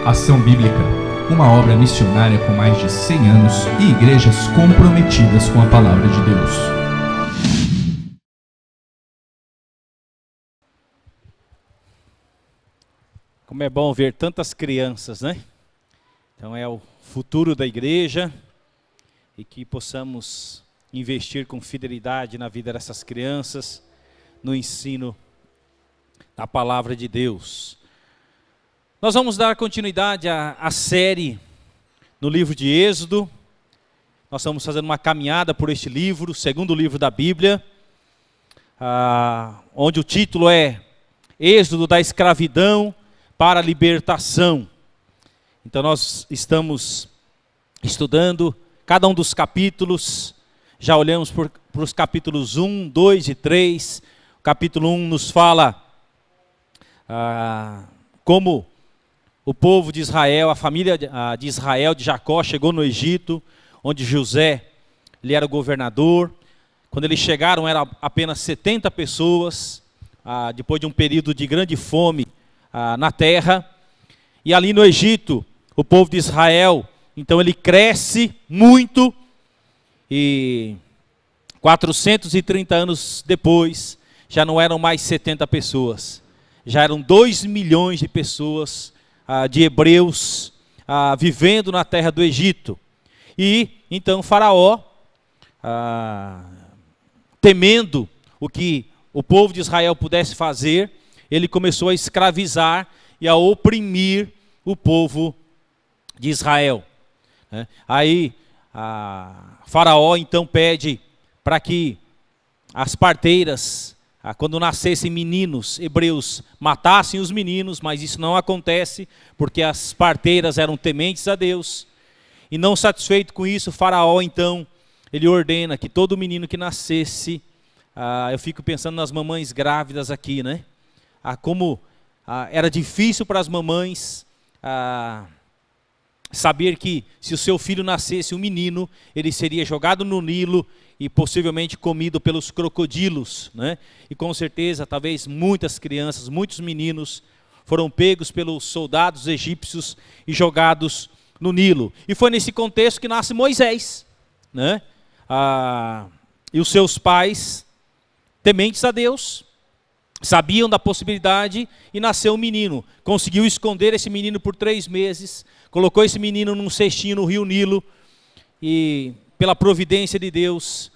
Ação Bíblica, uma obra missionária com mais de 100 anos e igrejas comprometidas com a Palavra de Deus. Como é bom ver tantas crianças, né? Então é o futuro da igreja e que possamos investir com fidelidade na vida dessas crianças, no ensino da Palavra de Deus. Nós vamos dar continuidade à série no livro de Êxodo. Nós estamos fazendo uma caminhada por este livro, segundo livro da Bíblia, onde o título é Êxodo da escravidão para a libertação. Então nós estamos estudando cada um dos capítulos, já olhamos para os capítulos 1, 2 e 3. O capítulo 1 nos fala como o povo de Israel, a família de Israel, de Jacó, chegou no Egito, onde José ele era o governador. Quando eles chegaram, eram apenas 70 pessoas, depois de um período de grande fome na terra. E ali no Egito, o povo de Israel, então ele cresce muito, e 430 anos depois, já não eram mais 70 pessoas, já eram 2 milhões de pessoas, de hebreus, vivendo na terra do Egito. E então Faraó, temendo o que o povo de Israel pudesse fazer, ele começou a escravizar e a oprimir o povo de Israel. Aí Faraó então pede para que as parteiras, quando nascessem meninos hebreus, matassem os meninos, mas isso não acontece, porque as parteiras eram tementes a Deus. E não satisfeito com isso, Faraó então, ele ordena que todo menino que nascesse, eu fico pensando nas mamães grávidas aqui, né? Como era difícil para as mamães saber que se o seu filho nascesse um menino, ele seria jogado no Nilo e possivelmente comido pelos crocodilos, né? E com certeza, talvez muitas crianças, muitos meninos foram pegos pelos soldados egípcios e jogados no Nilo. E foi nesse contexto que nasce Moisés, né? E os seus pais, tementes a Deus, sabiam da possibilidade, e nasceu um menino. Conseguiu esconder esse menino por 3 meses, colocou esse menino num cestinho no rio Nilo, e pela providência de Deus,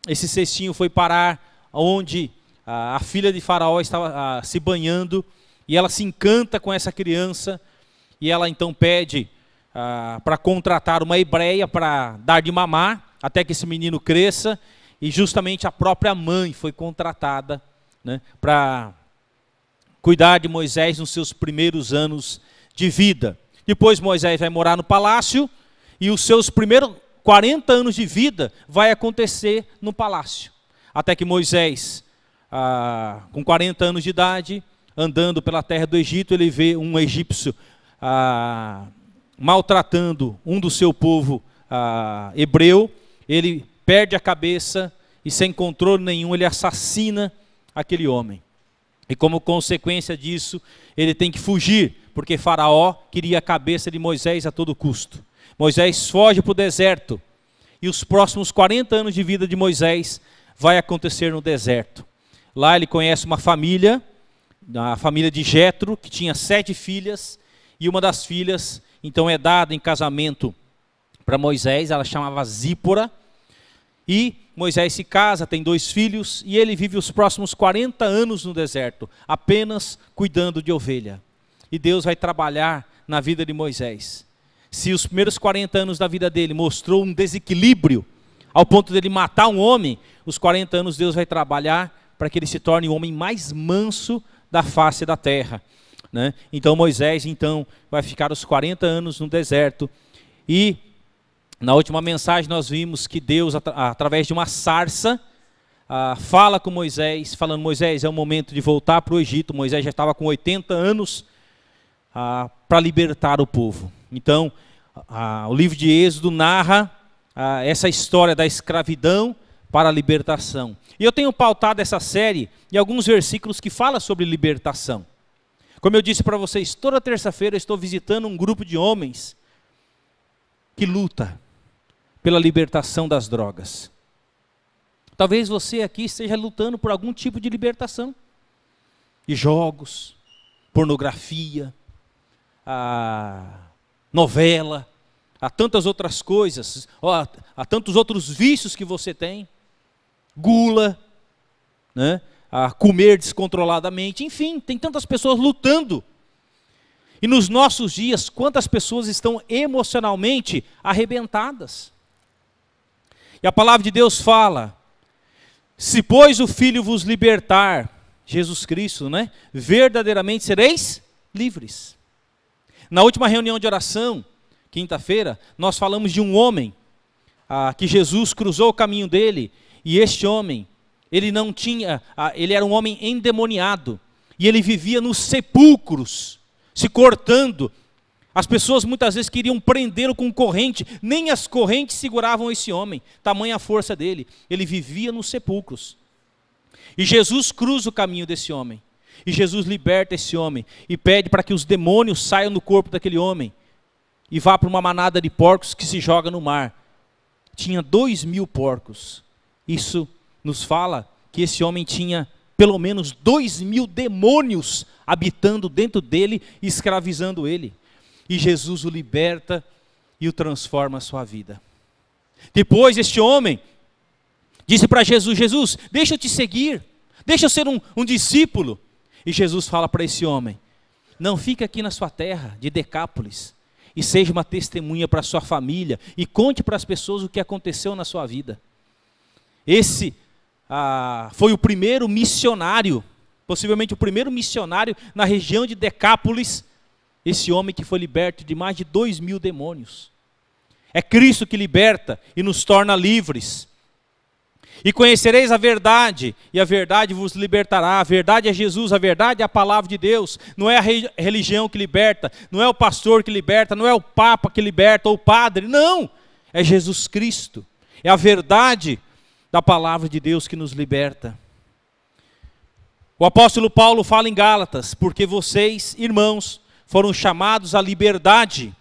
esse cestinho foi parar onde a filha de Faraó estava se banhando, e ela se encanta com essa criança, e ela então pede para contratar uma hebreia para dar de mamar, até que esse menino cresça. E justamente a própria mãe foi contratada, né, para cuidar de Moisés nos seus primeiros anos de vida. Depois Moisés vai morar no palácio, e os seus primeiros 40 anos de vida vai acontecer no palácio. Até que Moisés, com 40 anos de idade, andando pela terra do Egito, ele vê um egípcio maltratando um do seu povo hebreu. Ele perde a cabeça e, sem controle nenhum, ele assassina aquele homem. E como consequência disso, ele tem que fugir, porque Faraó queria a cabeça de Moisés a todo custo. Moisés foge para o deserto, e os próximos 40 anos de vida de Moisés vai acontecer no deserto. Lá ele conhece uma família, a família de Jetro, que tinha 7 filhas, e uma das filhas então é dada em casamento para Moisés, ela chamava Zípora. E Moisés se casa, tem 2 filhos, e ele vive os próximos 40 anos no deserto, apenas cuidando de ovelha. E Deus vai trabalhar na vida de Moisés. Se os primeiros 40 anos da vida dele mostrou um desequilíbrio, ao ponto dele matar um homem, os 40 anos Deus vai trabalhar para que ele se torne o homem mais manso da face da terra, né? Então Moisés vai ficar os 40 anos no deserto. E na última mensagem nós vimos que Deus, através de uma sarça, fala com Moisés, falando: Moisés, é o momento de voltar para o Egito. Moisés já estava com 80 anos para libertar o povo. Então, o livro de Êxodo narra essa história da escravidão para a libertação. E eu tenho pautado essa série em alguns versículos que falam sobre libertação. Como eu disse para vocês, toda terça-feira eu estou visitando um grupo de homens que luta pela libertação das drogas. Talvez você aqui esteja lutando por algum tipo de libertação. E jogos, pornografia, novela, há tantas outras coisas, há tantos outros vícios que você tem, gula, né? A comer descontroladamente, enfim, tem tantas pessoas lutando. E nos nossos dias, quantas pessoas estão emocionalmente arrebentadas? E a palavra de Deus fala: se pois o Filho vos libertar, Jesus Cristo, né? Verdadeiramente sereis livres. Na última reunião de oração, quinta-feira, nós falamos de um homem que Jesus cruzou o caminho dele, e este homem, ele não tinha, ele era um homem endemoniado, e ele vivia nos sepulcros, se cortando. As pessoas muitas vezes queriam prendê-lo com corrente, nem as correntes seguravam esse homem, tamanha a força dele. Ele vivia nos sepulcros. E Jesus cruza o caminho desse homem, e Jesus liberta esse homem, e pede para que os demônios saiam do corpo daquele homem, e vá para uma manada de porcos que se joga no mar. Tinha 2.000 porcos. Isso nos fala que esse homem tinha pelo menos 2.000 demônios habitando dentro dele, escravizando ele. E Jesus o liberta e o transforma a sua vida. Depois este homem disse para Jesus: Jesus, deixa eu te seguir, deixa eu ser um discípulo. E Jesus fala para esse homem: não fica aqui na sua terra de Decápolis, e seja uma testemunha para a sua família, e conte para as pessoas o que aconteceu na sua vida. Esse foi o primeiro missionário, possivelmente o primeiro missionário na região de Decápolis, esse homem que foi liberto de mais de 2.000 demônios. É Cristo que liberta e nos torna livres. E conhecereis a verdade, e a verdade vos libertará. A verdade é Jesus, a verdade é a palavra de Deus. Não é a religião que liberta, não é o pastor que liberta, não é o papa que liberta, ou o padre, não. É Jesus Cristo, é a verdade da palavra de Deus que nos liberta. O apóstolo Paulo fala em Gálatas: porque vocês, irmãos, foram chamados à liberdade.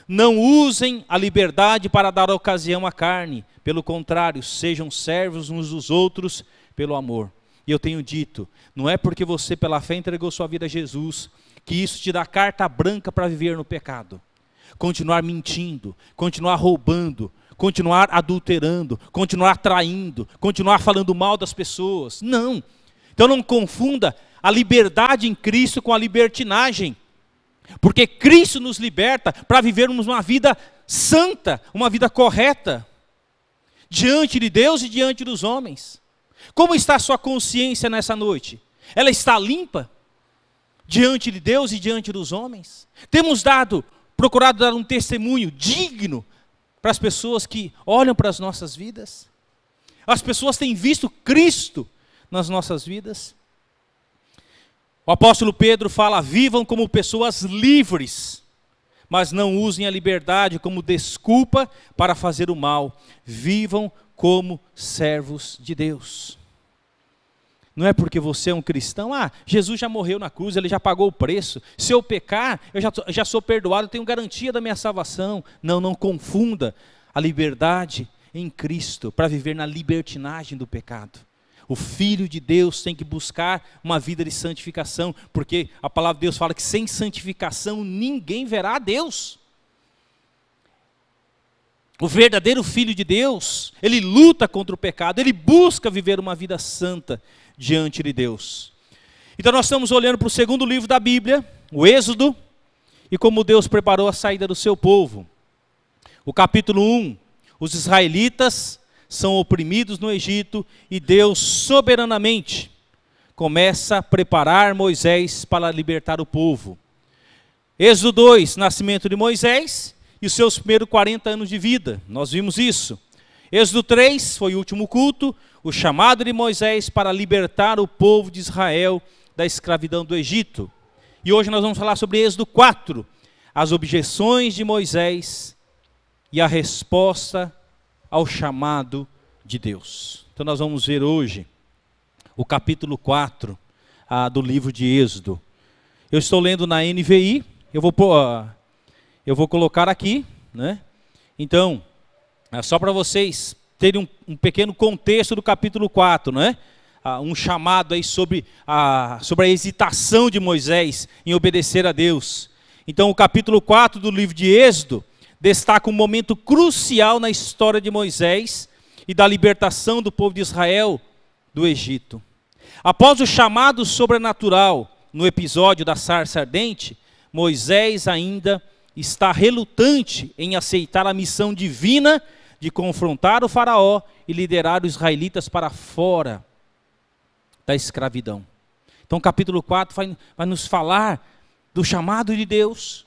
Não usem a liberdade para dar ocasião à carne. Pelo contrário, sejam servos uns dos outros pelo amor. E eu tenho dito, não é porque você pela fé entregou sua vida a Jesus, que isso te dá carta branca para viver no pecado. Continuar mentindo, continuar roubando, continuar adulterando, continuar traindo, continuar falando mal das pessoas. Não. Então não confunda a liberdade em Cristo com a libertinagem. Porque Cristo nos liberta para vivermos uma vida santa, uma vida correta, diante de Deus e diante dos homens. Como está a sua consciência nessa noite? Ela está limpa diante de Deus e diante dos homens? Temos procurado dar um testemunho digno para as pessoas que olham para as nossas vidas? As pessoas têm visto Cristo nas nossas vidas? O apóstolo Pedro fala: vivam como pessoas livres, mas não usem a liberdade como desculpa para fazer o mal. Vivam como servos de Deus. Não é porque você é um cristão: Jesus já morreu na cruz, Ele já pagou o preço. Se eu pecar, eu já sou perdoado, eu tenho garantia da minha salvação. Não confunda a liberdade em Cristo para viver na libertinagem do pecado. O Filho de Deus tem que buscar uma vida de santificação, porque a palavra de Deus fala que sem santificação ninguém verá a Deus. O verdadeiro Filho de Deus, ele luta contra o pecado, ele busca viver uma vida santa diante de Deus. Então nós estamos olhando para o segundo livro da Bíblia, o Êxodo, e como Deus preparou a saída do seu povo. O capítulo 1, os israelitas são oprimidos no Egito, e Deus soberanamente começa a preparar Moisés para libertar o povo. Êxodo 2, nascimento de Moisés e os seus primeiros 40 anos de vida, nós vimos isso. Êxodo 3 foi o último culto, o chamado de Moisés para libertar o povo de Israel da escravidão do Egito. E hoje nós vamos falar sobre Êxodo 4, as objeções de Moisés e a resposta ao chamado de Deus. Então nós vamos ver hoje o capítulo 4 do livro de Êxodo. Eu estou lendo na NVI, eu vou colocar aqui, né? Então, só para vocês terem um pequeno contexto do capítulo 4, né? Um chamado aí sobre a hesitação de Moisés em obedecer a Deus. Então, o capítulo 4 do livro de Êxodo destaca um momento crucial na história de Moisés e da libertação do povo de Israel do Egito. Após o chamado sobrenatural no episódio da sarça ardente, Moisés ainda está relutante em aceitar a missão divina de confrontar o faraó e liderar os israelitas para fora da escravidão. Então o capítulo 4 vai nos falar do chamado de Deus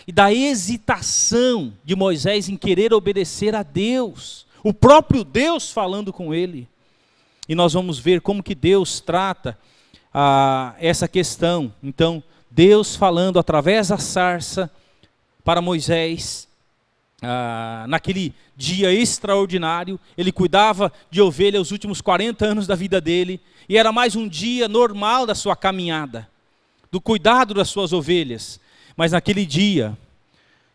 e da hesitação de Moisés em querer obedecer a Deus, o próprio Deus falando com ele. E nós vamos ver como que Deus trata essa questão. Então, Deus falando através da sarça para Moisés, naquele dia extraordinário. Ele cuidava de ovelha os últimos 40 anos da vida dele, e era mais um dia normal da sua caminhada, do cuidado das suas ovelhas. Mas naquele dia,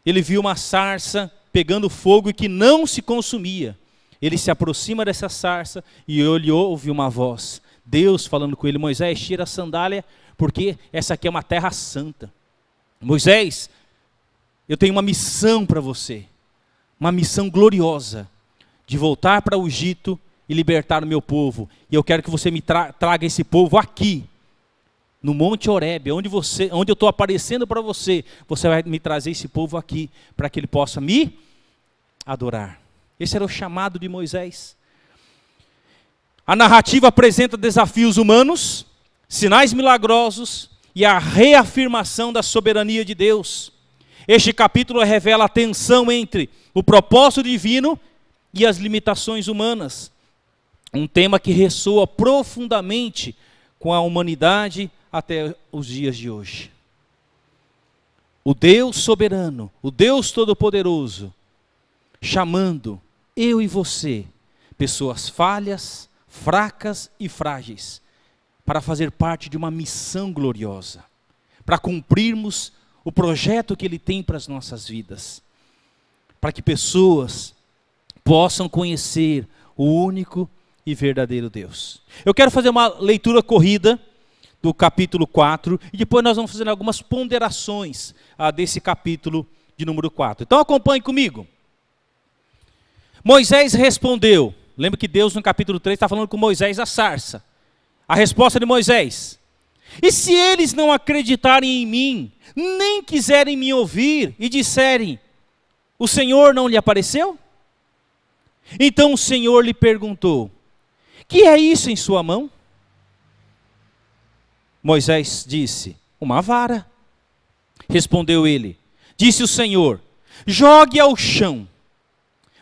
ele viu uma sarça pegando fogo e que não se consumia. Ele se aproxima dessa sarça e ele ouve uma voz. Deus falando com ele: Moisés, tira a sandália, porque essa aqui é uma terra santa. Moisés, eu tenho uma missão para você. Uma missão gloriosa. De voltar para o Egito e libertar o meu povo. E eu quero que você me traga esse povo aqui. No Monte Horebe, onde eu estou aparecendo para você. Você vai me trazer esse povo aqui, para que ele possa me adorar. Esse era o chamado de Moisés. A narrativa apresenta desafios humanos, sinais milagrosos e a reafirmação da soberania de Deus. Este capítulo revela a tensão entre o propósito divino e as limitações humanas. Um tema que ressoa profundamente com a humanidade até os dias de hoje. O Deus soberano, o Deus todo-poderoso, chamando eu e você, pessoas falhas, fracas e frágeis, para fazer parte de uma missão gloriosa, para cumprirmos o projeto que Ele tem para as nossas vidas, para que pessoas possam conhecer o único e verdadeiro Deus. Eu quero fazer uma leitura corrida do capítulo 4, e depois nós vamos fazer algumas ponderações desse capítulo de número 4. Então acompanhe comigo. Moisés respondeu. Lembra que Deus no capítulo 3 está falando com Moisés a sarça. A resposta de Moisés: e se eles não acreditarem em mim, nem quiserem me ouvir e disserem, o Senhor não lhe apareceu? Então o Senhor lhe perguntou: que é isso em sua mão? Moisés disse: uma vara. Respondeu ele. Disse o Senhor: jogue ao chão.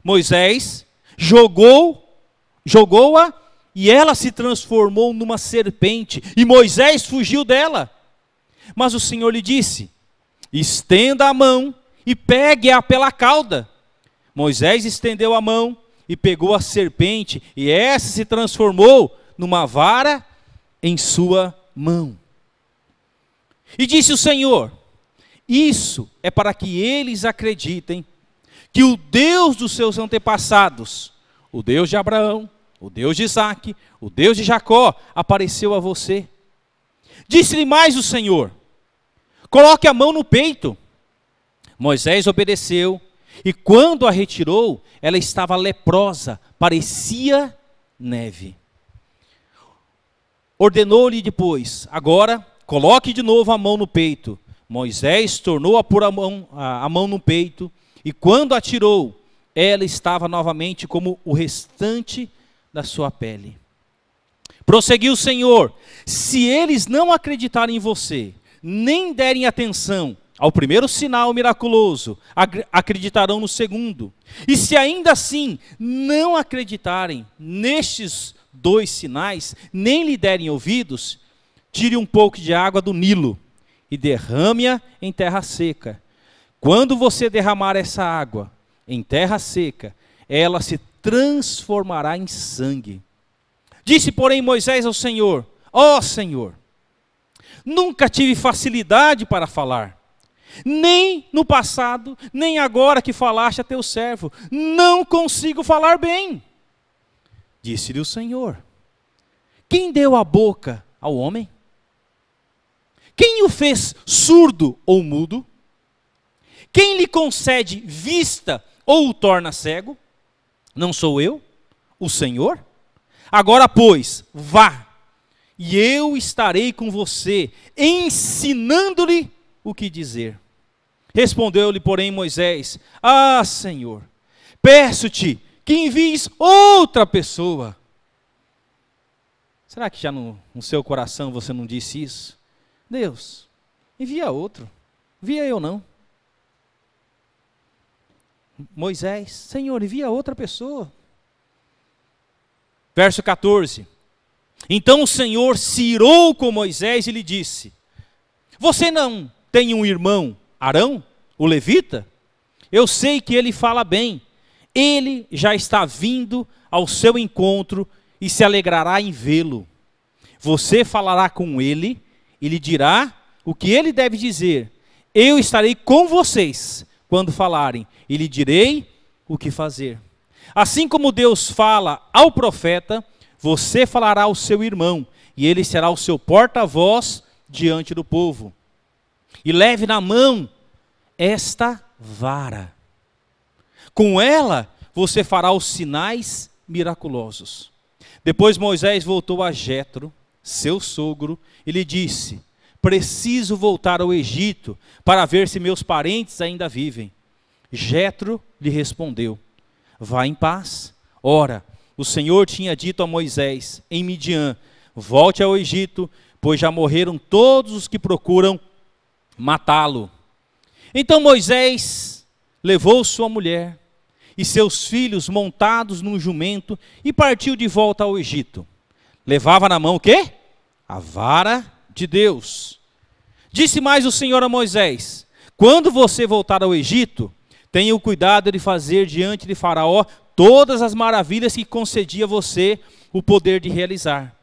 Moisés jogou-a e ela se transformou numa serpente, e Moisés fugiu dela. Mas o Senhor lhe disse: estenda a mão e pegue-a pela cauda. Moisés estendeu a mão e pegou a serpente, e essa se transformou numa vara em sua mão. E disse o Senhor: isso é para que eles acreditem que o Deus dos seus antepassados, o Deus de Abraão, o Deus de Isaque, o Deus de Jacó, apareceu a você. Disse-lhe mais o Senhor: coloque a mão no peito. Moisés obedeceu, e quando a retirou, ela estava leprosa, parecia neve. Ordenou-lhe depois: agora coloque de novo a mão no peito. Moisés tornou a pôr a mão no peito, e quando a tirou, ela estava novamente como o restante da sua pele. Prosseguiu o Senhor: se eles não acreditarem em você, nem derem atenção ao primeiro sinal miraculoso, acreditarão no segundo. E se ainda assim não acreditarem nestes 2 sinais, nem lhe derem ouvidos, tire um pouco de água do Nilo e derrame-a em terra seca. Quando você derramar essa água em terra seca, ela se transformará em sangue. Disse, porém, Moisés ao Senhor: ó Senhor, Nunca tive facilidade para falar, nem no passado, nem agora que falaste a teu servo. Não consigo falar bem. Disse-lhe o Senhor: quem deu a boca ao homem? Quem o fez surdo ou mudo? Quem lhe concede vista ou o torna cego? Não sou eu, o Senhor? Agora, pois, vá, e eu estarei com você, ensinando-lhe o que dizer. Respondeu-lhe, porém, Moisés: ah, Senhor, peço-te que envies outra pessoa. Será que já no seu coração você não disse isso? Deus, envia outro, envia eu não. Moisés: Senhor, envia outra pessoa. Verso 14. Então o Senhor se irou com Moisés e lhe disse: você não tem um irmão, Arão, o levita? Eu sei que ele fala bem. Ele já está vindo ao seu encontro e se alegrará em vê-lo. Você falará com ele e lhe dirá o que ele deve dizer. Eu estarei com vocês quando falarem e lhe direi o que fazer. Assim como Deus fala ao profeta, você falará ao seu irmão, e ele será o seu porta-voz diante do povo. E leve na mão esta vara. Com ela você fará os sinais miraculosos. Depois Moisés voltou a Jetro, seu sogro, e lhe disse: preciso voltar ao Egito para ver se meus parentes ainda vivem. Jetro lhe respondeu: vá em paz. Ora, o Senhor tinha dito a Moisés em Midian: volte ao Egito, pois já morreram todos os que procuram matá-lo. Então Moisés levou sua mulher e seus filhos montados num jumento e partiu de volta ao Egito. Levava na mão o quê? A vara de Deus. Disse mais o Senhor a Moisés: quando você voltar ao Egito, tenha o cuidado de fazer diante de Faraó todas as maravilhas que concedi a você o poder de realizar.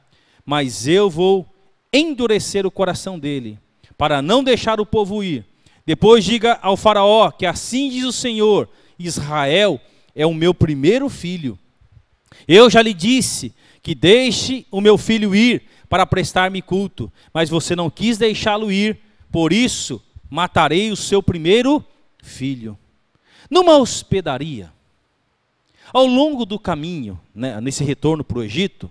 Mas eu vou endurecer o coração dele, para não deixar o povo ir. Depois diga ao Faraó que assim diz o Senhor: Israel é o meu primeiro filho. Eu já lhe disse que deixe o meu filho ir para prestar-me culto, mas você não quis deixá-lo ir, por isso matarei o seu primeiro filho. Numa hospedaria, ao longo do caminho, né, nesse retorno para o Egito,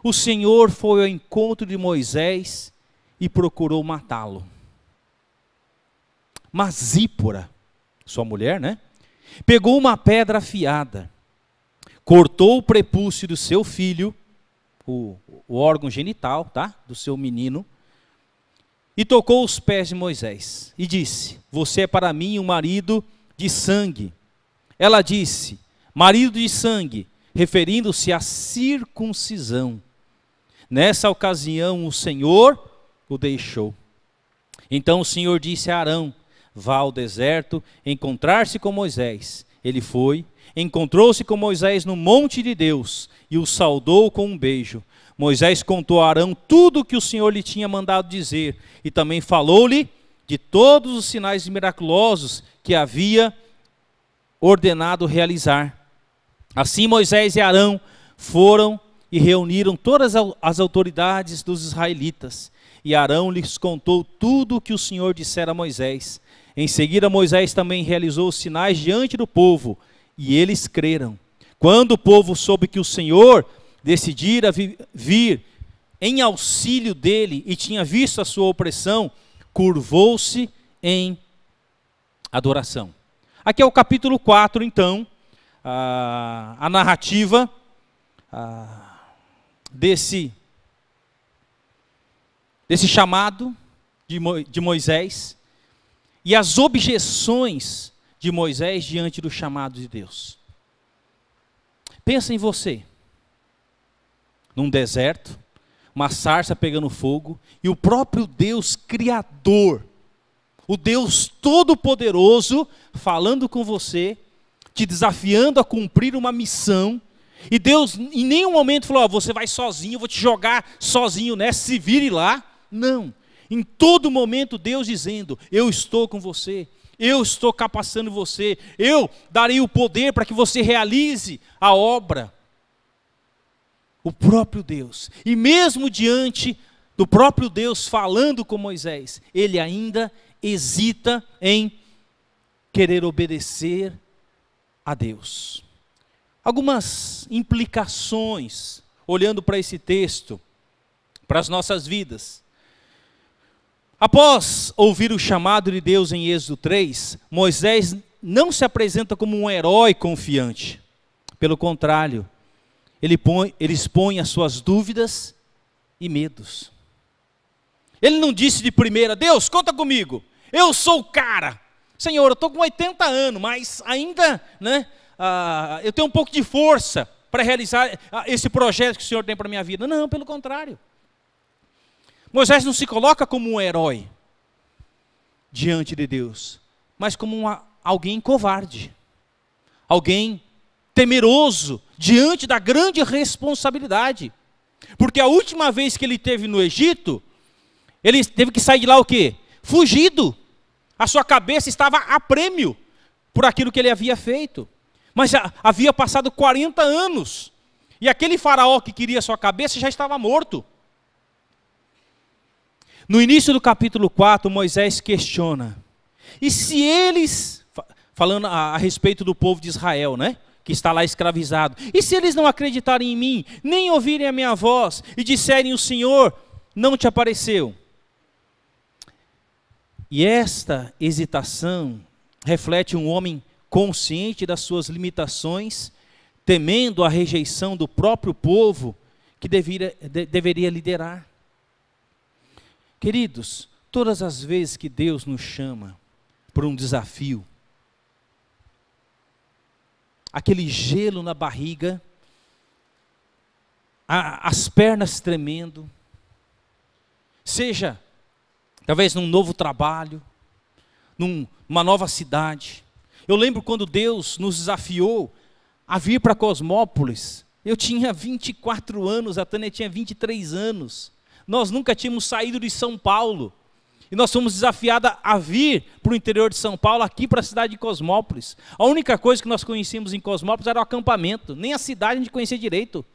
o Senhor foi ao encontro de Moisés e procurou matá-lo. Mas Zípora, sua mulher, né, pegou uma pedra afiada, cortou o prepúcio do seu filho, o órgão genital, tá, do seu menino, e tocou os pés de Moisés e disse: você é para mim um marido de sangue. Ela disse: marido de sangue, referindo-se à circuncisão. Nessa ocasião o Senhor o deixou. Então o Senhor disse a Arão: vá ao deserto encontrar-se com Moisés. Ele foi, encontrou-se com Moisés no monte de Deus e o saudou com um beijo. Moisés contou a Arão tudo o que o Senhor lhe tinha mandado dizer e também falou-lhe de todos os sinais miraculosos que havia ordenado realizar. Assim Moisés e Arão foram e reuniram todas as autoridades dos israelitas. E Arão lhes contou tudo o que o Senhor dissera a Moisés. Em seguida Moisés também realizou os sinais diante do povo, e eles creram. Quando o povo soube que o Senhor decidira vir em auxílio dele e tinha visto a sua opressão, curvou-se em adoração. Aqui é o capítulo 4, então, a narrativa desse chamado de Moisés e as objeções de Moisés diante do chamado de Deus. Pensa em você, num deserto, uma sarça pegando fogo, e o próprio Deus Criador, o Deus Todo-Poderoso, falando com você, te desafiando a cumprir uma missão, e Deus em nenhum momento falou: você vai sozinho, eu vou te jogar sozinho nessa, se vire lá. Não, Em todo momento Deus dizendo: eu estou com você, eu estou capacitando você, eu darei o poder para que você realize a obra. O próprio Deus. E mesmo diante do próprio Deus falando com Moisés, ele ainda hesita em querer obedecer a Deus. Algumas implicações, olhando para esse texto, para as nossas vidas. Após ouvir o chamado de Deus em Êxodo 3, Moisés não se apresenta como um herói confiante. Pelo contrário, ele expõe as suas dúvidas e medos. Ele não disse de primeira: Deus, conta comigo, eu sou o cara. Senhor, eu estou com 80 anos, mas ainda, eu tenho um pouco de força para realizar esse projeto que o Senhor tem para a minha vida. Não, pelo contrário. Moisés não se coloca como um herói diante de Deus, mas como alguém covarde, alguém temeroso diante da grande responsabilidade. Porque a última vez que ele esteve no Egito, ele teve que sair de lá o quê? Fugido. A sua cabeça estava a prêmio por aquilo que ele havia feito. Mas já havia passado 40 anos. E aquele faraó que queria a sua cabeça já estava morto. No início do capítulo 4, Moisés questiona: e se eles, falando a respeito do povo de Israel, que está lá escravizado, e se eles não acreditarem em mim, nem ouvirem a minha voz, e disserem: o Senhor não te apareceu? E esta hesitação reflete um homem consciente das suas limitações, temendo a rejeição do próprio povo que deveria liderar. Queridos, todas as vezes que Deus nos chama por um desafio, aquele gelo na barriga, as pernas tremendo, seja talvez num novo trabalho, numa nova cidade. Eu lembro quando Deus nos desafiou a vir para Cosmópolis. Eu tinha 24 anos, a Tânia tinha 23 anos. Nós nunca tínhamos saído de São Paulo. E nós fomos desafiados a vir para o interior de São Paulo, aqui para a cidade de Cosmópolis. A única coisa que nós conhecíamos em Cosmópolis era o acampamento. Nem a cidade a gente conhecia direito.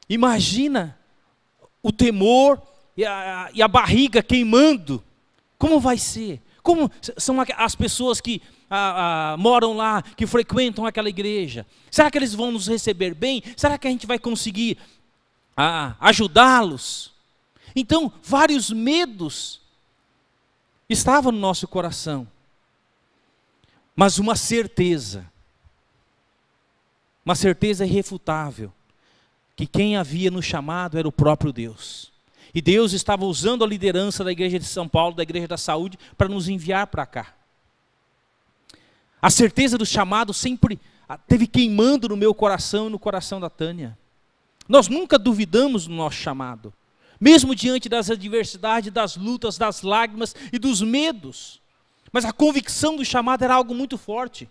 Imagina o temor e a barriga queimando. Como vai ser? Como são as pessoas que moram lá, que frequentam aquela igreja? Será que eles vão nos receber bem? Será que a gente vai conseguir ajudá-los? Então, vários medos estavam no nosso coração. Mas uma certeza irrefutável, que quem havia nos chamado era o próprio Deus. E Deus estava usando a liderança da igreja de São Paulo, da igreja da saúde, para nos enviar para cá. A certeza do chamado sempre esteve queimando no meu coração e no coração da Tânia. Nós nunca duvidamos do nosso chamado, mesmo diante das adversidades, das lutas, das lágrimas e dos medos. Mas a convicção do chamado era algo muito forte.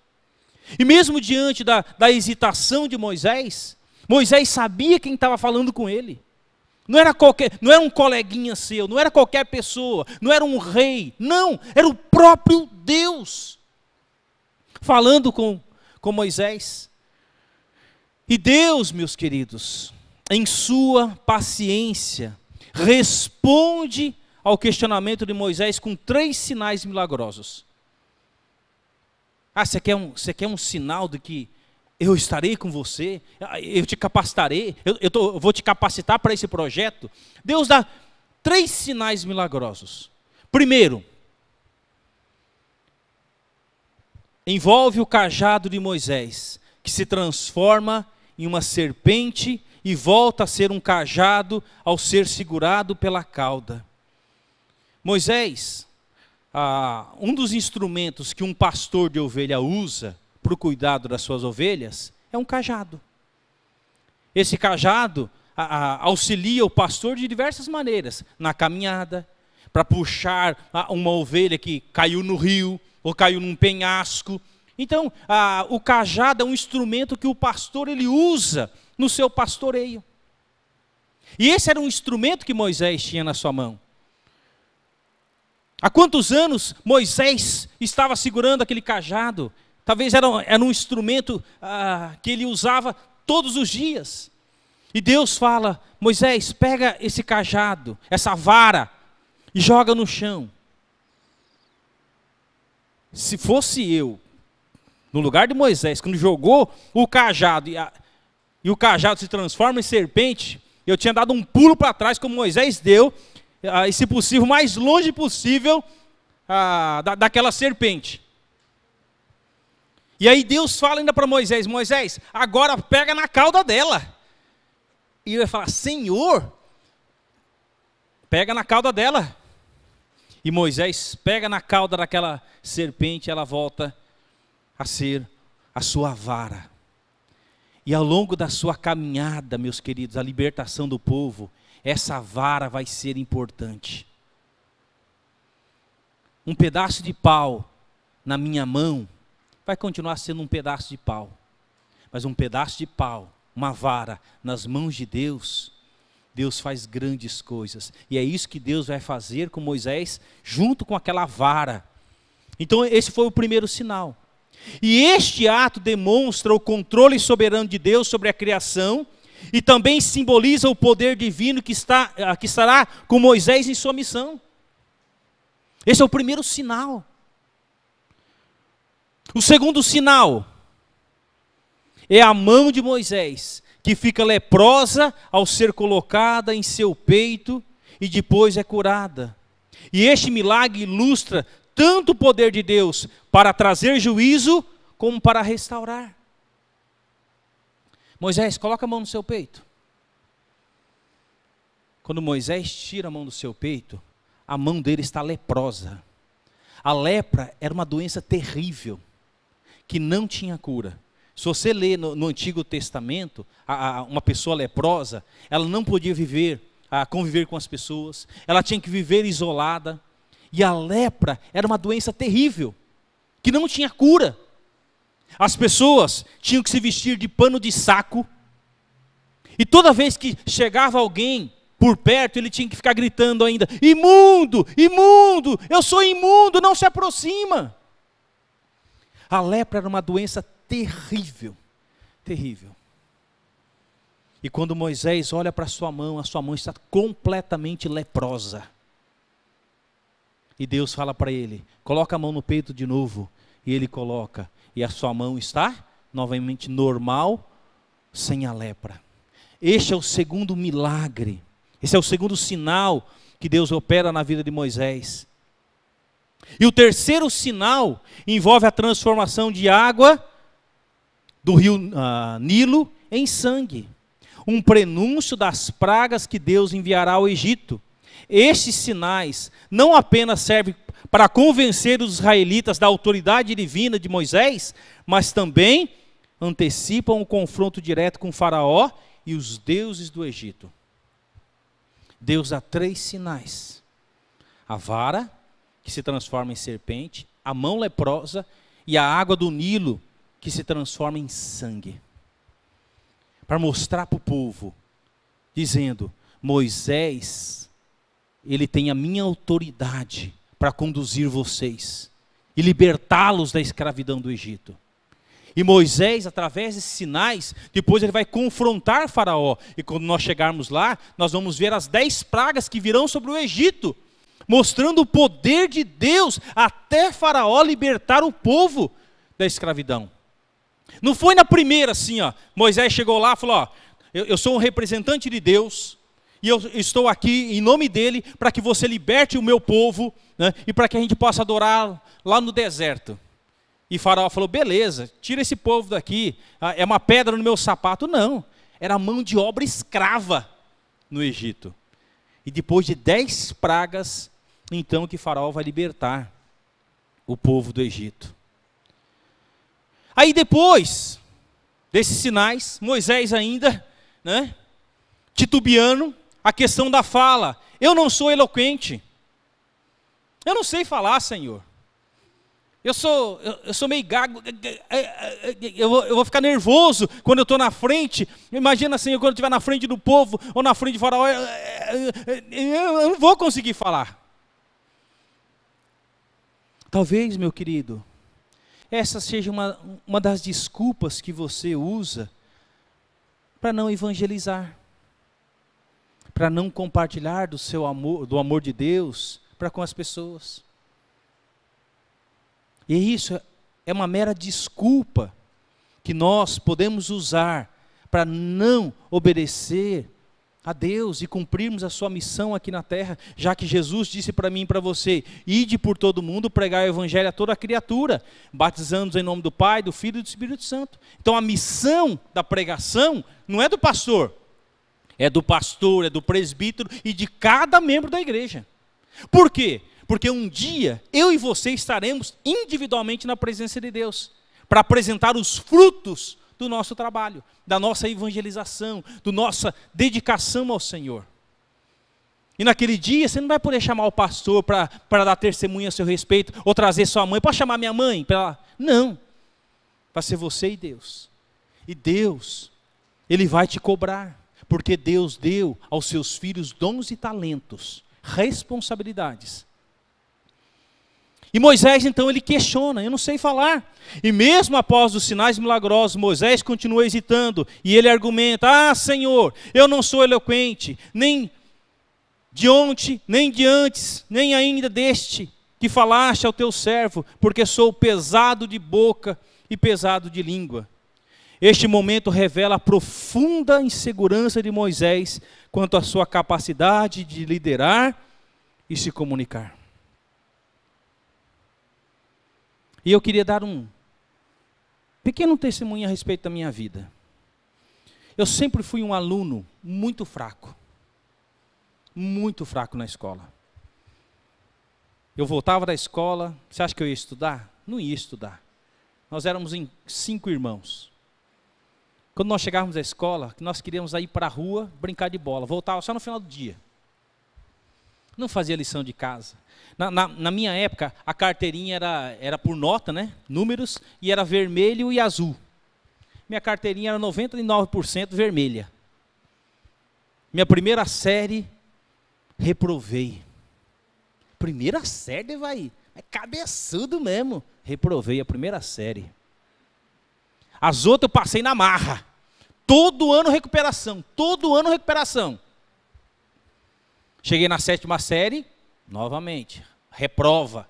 E mesmo diante da hesitação de Moisés, Moisés sabia quem estava falando com ele. Não era um coleguinha seu, não era qualquer pessoa, não era um rei, não, era o próprio Deus falando com Moisés. E Deus, meus queridos, em sua paciência, responde ao questionamento de Moisés com 3 sinais milagrosos. Você quer um sinal de que eu estarei com você, eu te capacitarei, eu vou te capacitar para esse projeto? Deus dá 3 sinais milagrosos. Primeiro, envolve o cajado de Moisés, que se transforma em uma serpente e volta a ser um cajado ao ser segurado pela cauda. Moisés, um dos instrumentos que um pastor de ovelha usa para o cuidado das suas ovelhas é um cajado. Esse cajado auxilia o pastor de diversas maneiras, na caminhada, para puxar uma ovelha que caiu no rio ou caiu num penhasco. Então, o cajado é um instrumento que o pastor ele usa no seu pastoreio. E esse era um instrumento que Moisés tinha na sua mão. Há quantos anos Moisés estava segurando aquele cajado? Talvez era um instrumento que ele usava todos os dias. E Deus fala: Moisés, pega esse cajado, essa vara, e joga no chão. Se fosse eu, no lugar de Moisés, quando jogou o cajado e o cajado se transforma em serpente, eu tinha dado um pulo para trás como Moisés deu, e se possível, mais longe possível daquela serpente. E aí Deus fala ainda para Moisés: Moisés, agora pega na cauda dela. E ele vai falar: Senhor, pega na cauda dela. E Moisés pega na cauda daquela serpente, ela volta a ser a sua vara. E ao longo da sua caminhada, meus queridos, a libertação do povo, essa vara vai ser importante. Um pedaço de pau na minha mão vai continuar sendo um pedaço de pau. Mas um pedaço de pau, uma vara nas mãos de Deus, Deus faz grandes coisas. E é isso que Deus vai fazer com Moisés, junto com aquela vara. Então esse foi o primeiro sinal. E este ato demonstra o controle soberano de Deus sobre a criação, e também simboliza o poder divino que estará com Moisés em sua missão. Esse é o primeiro sinal. O segundo sinal é a mão de Moisés, que fica leprosa ao ser colocada em seu peito e depois é curada. E este milagre ilustra tanto o poder de Deus para trazer juízo, como para restaurar. Moisés, coloca a mão no seu peito. Quando Moisés tira a mão do seu peito, a mão dele está leprosa. A lepra era uma doença terrível, que não tinha cura. Se você lê no Antigo Testamento, uma pessoa leprosa, ela não podia conviver com as pessoas, ela tinha que viver isolada. E a lepra era uma doença terrível, que não tinha cura. As pessoas tinham que se vestir de pano de saco, e toda vez que chegava alguém por perto, ele tinha que ficar gritando ainda: imundo, imundo, eu sou imundo, não se aproxima. A lepra era uma doença terrível, terrível. E quando Moisés olha para a sua mão está completamente leprosa. E Deus fala para ele: coloca a mão no peito de novo. E ele coloca, e a sua mão está novamente normal, sem a lepra. Este é o segundo milagre, esse é o segundo sinal que Deus opera na vida de Moisés. E o terceiro sinal envolve a transformação de água do rio Nilo em sangue, um prenúncio das pragas que Deus enviará ao Egito. Estes sinais não apenas servem para convencer os israelitas da autoridade divina de Moisés, mas também antecipam o confronto direto com Faraó e os deuses do Egito. Deus dá 3 sinais: a vara, que se transforma em serpente, a mão leprosa e a água do Nilo, que se transforma em sangue. Para mostrar para o povo, dizendo: Moisés, ele tem a minha autoridade para conduzir vocês e libertá-los da escravidão do Egito. E Moisés, através desses sinais, depois ele vai confrontar Faraó. E quando nós chegarmos lá, nós vamos ver as 10 pragas que virão sobre o Egito, mostrando o poder de Deus até Faraó libertar o povo da escravidão. Não foi na primeira assim, Moisés chegou lá e falou: eu sou um representante de Deus, e eu estou aqui em nome dele para que você liberte o meu povo, né, e para que a gente possa adorar lá no deserto. E Faraó falou: beleza, tira esse povo daqui, é uma pedra no meu sapato. Não, era mão de obra escrava no Egito. E depois de 10 pragas, então que Faraó vai libertar o povo do Egito. Aí depois desses sinais, Moisés ainda, né, titubeando, a questão da fala: eu não sou eloquente, eu não sei falar, Senhor. Eu sou meio gago, eu vou ficar nervoso quando eu estou na frente. Imagina assim, quando eu estiver na frente do povo ou na frente de Faraó, eu não vou conseguir falar. Talvez, meu querido, essa seja uma das desculpas que você usa para não evangelizar, para não compartilhar do seu amor, do amor de Deus para com as pessoas. E isso é uma mera desculpa que nós podemos usar para não obedecer a Deus e cumprirmos a sua missão aqui na terra, já que Jesus disse para mim e para você: ide por todo mundo, pregar o evangelho a toda criatura, batizando-os em nome do Pai, do Filho e do Espírito Santo. Então a missão da pregação não é do pastor, é do pastor, é do presbítero e de cada membro da igreja. Por quê? Porque um dia eu e você estaremos individualmente na presença de Deus para apresentar os frutos do nosso trabalho, da nossa evangelização, da nossa dedicação ao Senhor. E naquele dia você não vai poder chamar o pastor para dar testemunha a seu respeito, ou trazer sua mãe. Pode chamar minha mãe? Não, vai ser você e Deus. E Deus, Ele vai te cobrar, porque Deus deu aos seus filhos dons e talentos, responsabilidades. E Moisés, então, ele questiona: eu não sei falar. E mesmo após os sinais milagrosos, Moisés continua hesitando. E ele argumenta: Senhor, eu não sou eloquente, nem de ontem, nem de antes, nem ainda deste que falaste ao teu servo, porque sou pesado de boca e pesado de língua. Este momento revela a profunda insegurança de Moisés quanto à sua capacidade de liderar e se comunicar. E eu queria dar um pequeno testemunho a respeito da minha vida. Eu sempre fui um aluno muito fraco na escola. Eu voltava da escola, você acha que eu ia estudar? Não ia estudar. Nós éramos em 5 irmãos. Quando nós chegávamos à escola, nós queríamos ir para a rua brincar de bola. Voltava só no final do dia. Não fazia lição de casa. Na minha época, a carteirinha era por nota, né? Números, e era vermelho e azul. Minha carteirinha era 99% vermelha. Minha primeira série, reprovei. Primeira série, vai. É cabeçudo mesmo. Reprovei a primeira série. As outras eu passei na marra. Todo ano recuperação. Cheguei na 7ª série, novamente, reprova,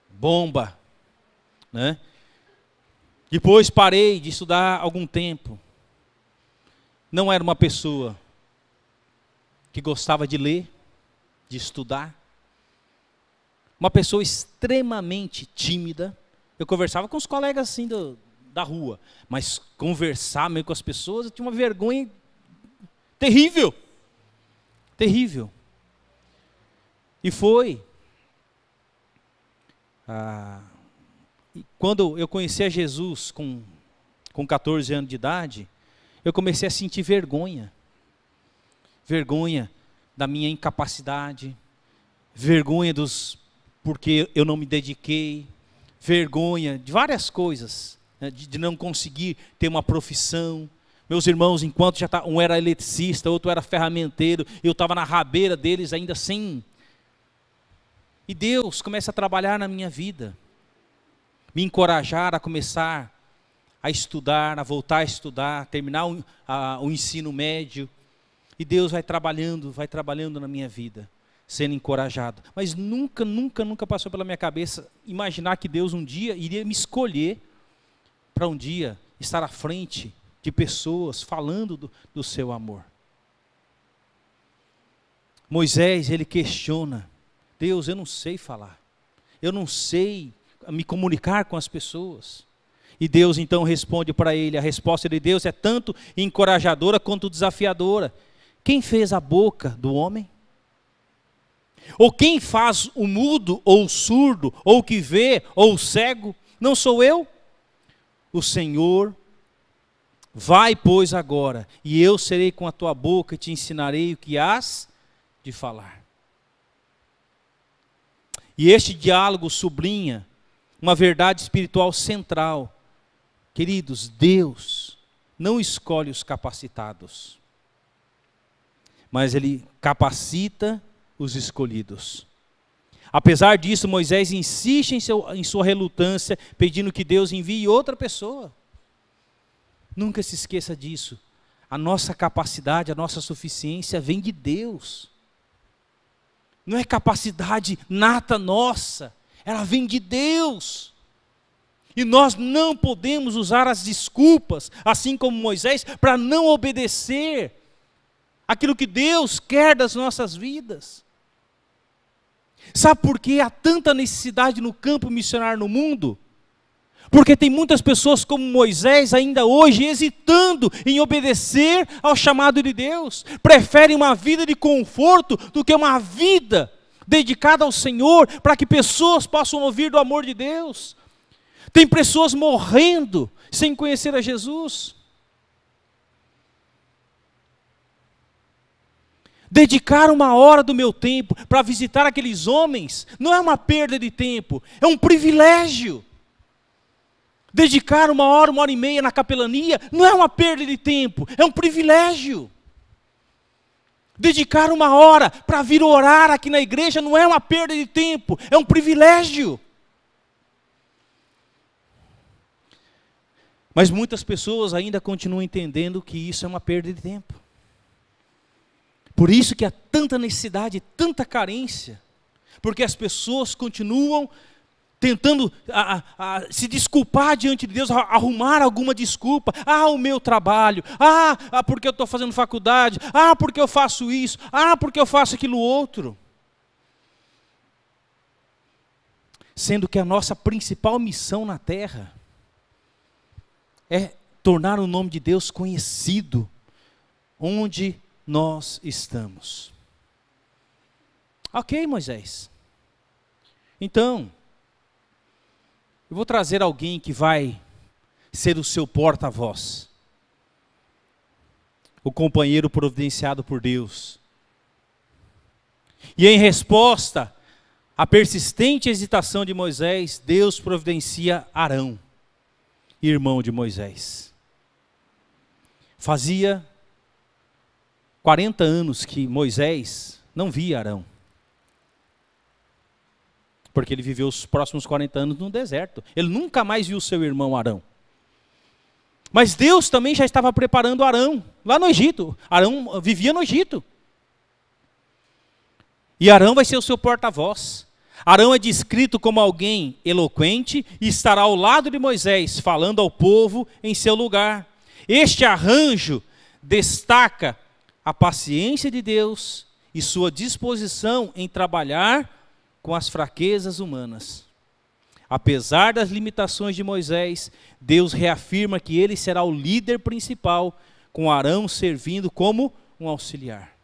bomba, né? Depois parei de estudar algum tempo. Não era uma pessoa que gostava de ler, de estudar. Uma pessoa extremamente tímida. Eu conversava com os colegas assim da rua, mas conversar meio com as pessoas, eu tinha uma vergonha terrível. Terrível. E foi quando eu conheci a Jesus com 14 anos de idade, eu comecei a sentir vergonha. Vergonha da minha incapacidade, vergonha porque eu não me dediquei, vergonha de várias coisas, né, de não conseguir ter uma profissão. Meus irmãos, enquanto um era eletricista, outro era ferramenteiro, eu estava na rabeira deles ainda sem. E Deus começa a trabalhar na minha vida, me encorajar a começar a estudar, a voltar a estudar, terminar o ensino médio. E Deus vai trabalhando na minha vida, sendo encorajado. Mas nunca passou pela minha cabeça imaginar que Deus um dia iria me escolher para um dia estar à frente de pessoas falando do seu amor. Moisés, ele questiona: Deus, eu não sei falar, eu não sei me comunicar com as pessoas. E Deus então responde para ele, a resposta de Deus é tanto encorajadora quanto desafiadora. Quem fez a boca do homem? Ou quem faz o mudo, ou o surdo, ou o que vê, ou o cego? Não sou eu? O Senhor. Vai, pois, agora, e eu serei com a tua boca e te ensinarei o que hás de falar. E este diálogo sublinha uma verdade espiritual central. Queridos, Deus não escolhe os capacitados, mas Ele capacita os escolhidos. Apesar disso, Moisés insiste em sua relutância, pedindo que Deus envie outra pessoa. Nunca se esqueça disso. A nossa capacidade, a nossa suficiência vem de Deus. Não é capacidade nata nossa, ela vem de Deus. E nós não podemos usar as desculpas, assim como Moisés, para não obedecer aquilo que Deus quer das nossas vidas. Sabe por que há tanta necessidade no campo missionário no mundo? Porque tem muitas pessoas como Moisés ainda hoje hesitando em obedecer ao chamado de Deus. Preferem uma vida de conforto do que uma vida dedicada ao Senhor, para que pessoas possam ouvir do amor de Deus. Tem pessoas morrendo sem conhecer a Jesus. Dedicar uma hora do meu tempo para visitar aqueles homens não é uma perda de tempo, é um privilégio. Dedicar uma hora e meia na capelania não é uma perda de tempo, é um privilégio. Dedicar uma hora para vir orar aqui na igreja não é uma perda de tempo, é um privilégio. Mas muitas pessoas ainda continuam entendendo que isso é uma perda de tempo. Por isso que há tanta necessidade, tanta carência, porque as pessoas continuam tentando se desculpar diante de Deus, arrumar alguma desculpa. O meu trabalho, porque eu estou fazendo faculdade, porque eu faço isso, porque eu faço aquilo outro. Sendo que a nossa principal missão na terra é tornar o nome de Deus conhecido onde nós estamos. Ok, Moisés. Então, eu vou trazer alguém que vai ser o seu porta-voz. O companheiro providenciado por Deus. E em resposta à persistente hesitação de Moisés, Deus providencia Arão, irmão de Moisés. Fazia 40 anos que Moisés não via Arão. Porque ele viveu os próximos 40 anos no deserto. Ele nunca mais viu seu irmão Arão. Mas Deus também já estava preparando Arão, lá no Egito. Arão vivia no Egito. E Arão vai ser o seu porta-voz. Arão é descrito como alguém eloquente e estará ao lado de Moisés, falando ao povo em seu lugar. Este arranjo destaca a paciência de Deus e sua disposição em trabalhar com as fraquezas humanas. Apesar das limitações de Moisés, Deus reafirma que ele será o líder principal, com Arão servindo como um auxiliar.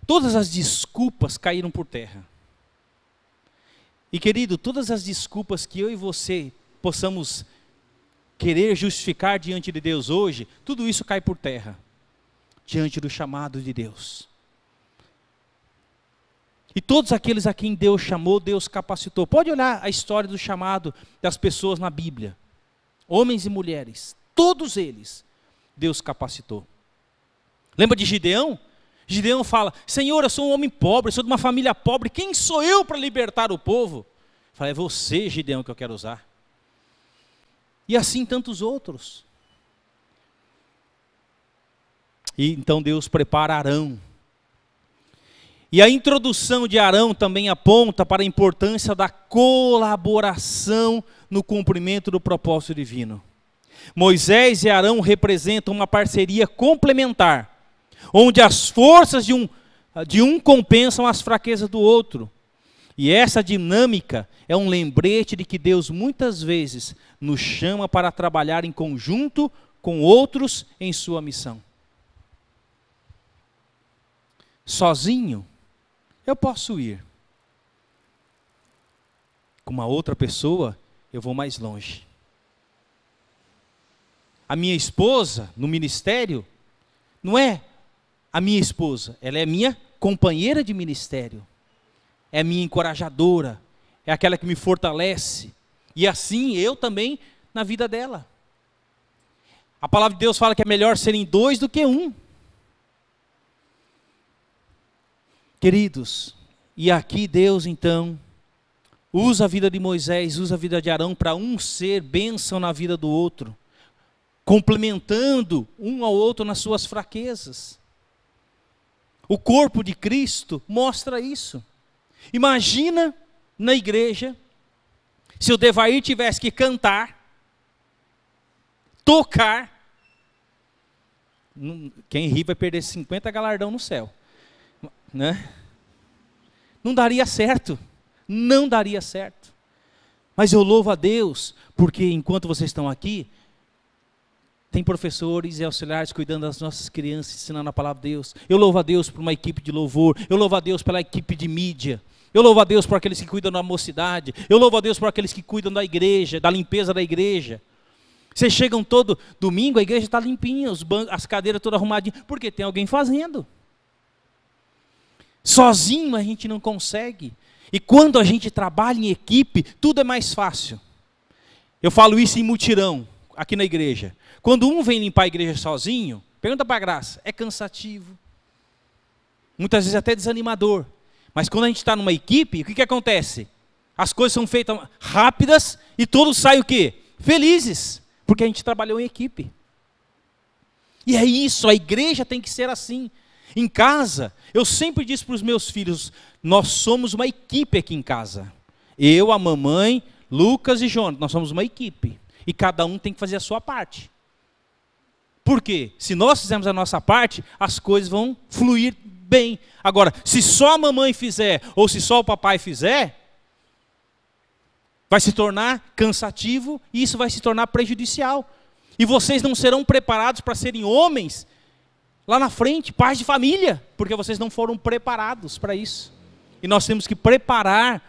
Todas as desculpas caíram por terra. E querido, todas as desculpas que eu e você possamos querer justificar diante de Deus hoje, tudo isso cai por terra, diante do chamado de Deus. E todos aqueles a quem Deus chamou, Deus capacitou. Pode olhar a história do chamado das pessoas na Bíblia. Homens e mulheres, todos eles, Deus capacitou. Lembra de Gideão? Gideão fala: Senhor, eu sou um homem pobre, eu sou de uma família pobre, quem sou eu para libertar o povo? Fala: é você, Gideão, que eu quero usar. E assim tantos outros. E então Deus prepara Arão. E a introdução de Arão também aponta para a importância da colaboração no cumprimento do propósito divino. Moisés e Arão representam uma parceria complementar, onde as forças de um compensam as fraquezas do outro. E essa dinâmica é um lembrete de que Deus muitas vezes nos chama para trabalhar em conjunto com outros em sua missão. Sozinho, eu posso ir. Com uma outra pessoa, eu vou mais longe. A minha esposa, no ministério, não é a minha esposa, ela é minha companheira de ministério. é minha encorajadora, é aquela que me fortalece. E assim eu também na vida dela. A palavra de Deus fala que é melhor serem dois do que um. Queridos, e aqui Deus então usa a vida de Moisés, usa a vida de Arão para um ser bênção na vida do outro, complementando um ao outro nas suas fraquezas. O corpo de Cristo mostra isso. Imagina na igreja, se o Devair tivesse que cantar, tocar, quem ri vai perder 50 galardão no céu, né? Não daria certo, não daria certo. Mas eu louvo a Deus, porque enquanto vocês estão aqui, tem professores e auxiliares cuidando das nossas crianças, ensinando a palavra de Deus. Eu louvo a Deus por uma equipe de louvor, eu louvo a Deus pela equipe de mídia, eu louvo a Deus por aqueles que cuidam da mocidade, eu louvo a Deus por aqueles que cuidam da igreja, da limpeza da igreja. Vocês chegam todo domingo, a igreja está limpinha, os bancos, as cadeiras todas arrumadinhas, porque tem alguém fazendo. Sozinho a gente não consegue. E quando a gente trabalha em equipe, tudo é mais fácil. Eu falo isso em mutirão, aqui na igreja. Quando um vem limpar a igreja sozinho, pergunta para a Graça, é cansativo. Muitas vezes até desanimador. Mas quando a gente está numa equipe, o que acontece? As coisas são feitas rápidas e todos saem o quê? Felizes. Porque a gente trabalhou em equipe. E é isso, a igreja tem que ser assim. Em casa, eu sempre disse para os meus filhos, nós somos uma equipe aqui em casa. Eu, a mamãe, Lucas e Jonas, nós somos uma equipe. E cada um tem que fazer a sua parte. Por quê? Se nós fizermos a nossa parte, as coisas vão fluir bem. Agora, se só a mamãe fizer, ou se só o papai fizer, vai se tornar cansativo e isso vai se tornar prejudicial. E vocês não serão preparados para serem homens lá na frente, pais de família, porque vocês não foram preparados para isso. E nós temos que preparar